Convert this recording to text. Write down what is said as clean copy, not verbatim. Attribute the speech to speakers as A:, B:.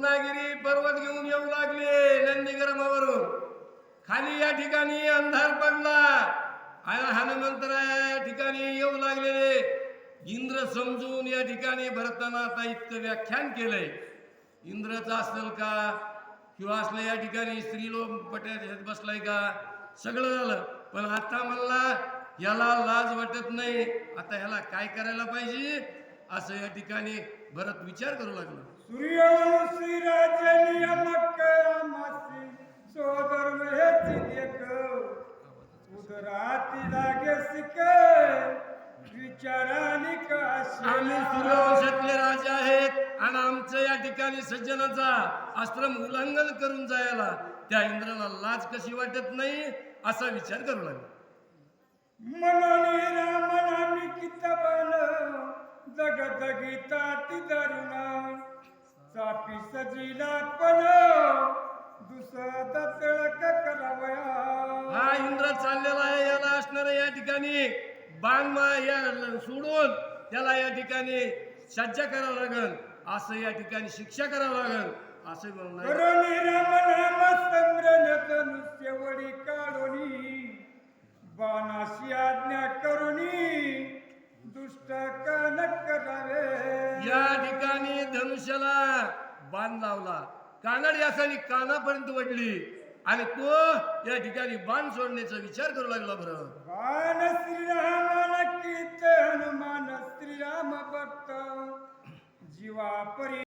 A: रत्नागिरी पर्वत घेऊन येऊ लागले नंदीग्रामावरून. खाली या ठिकाणी अंधार पडला आणि हनुमंतराय या ठिकाणी येऊ लागलेले. इंद्र समजून या ठिकाणी भरताना आता इतकं व्याख्यान केलंय. इंद्रच असेल का किंवा असलं या ठिकाणी स्त्रीलोक पट्यात बसलाय का, सगळं झालं. पण आता म्हणला याला लाज वाटत नाही, आता ह्याला काय करायला पाहिजे असं या ठिकाणी भरत विचार करू लागला.
B: सूर्यवंशी राजे नियमक आमासी सोदर हेची देख उदराती लागे सिके विचारानी काशी.
A: आम्ही सूर्यवंशातले राजे आहेत आणि आमचं या ठिकाणी सज्जनाचा आश्रम उल्लंघन करून जायला त्या इंद्राला लाज कशी वाटत नाही असा विचार करू लागला.
B: मनोनी रामनामी किताबान जगत गीता ती दारुणा चापी सजीला पण दुसरा तळक करावया.
A: हा इंद्र चाललेला आहे, याला असणार या ठिकाणी बाण या सोडून त्याला या ठिकाणी सज्जा करावं लागल, असं या ठिकाणी शिक्षा करावं लागल असं म्हणणार.
B: करोनी रामनाम संग्रह धनुष्यवडी काढोनी बाणाशी आज्ञा करुनी दुष्ट कान करावे.
A: या ठिकाणी धनुष्याला बाण लावला, कानड यासानी कानापर्यंत वडली आणि तो या ठिकाणी बाण सोडण्याचा विचार करू लागला. बरं
B: बाण श्रीराम कीर्त हनुमान श्रीराम भक्त जीवा परी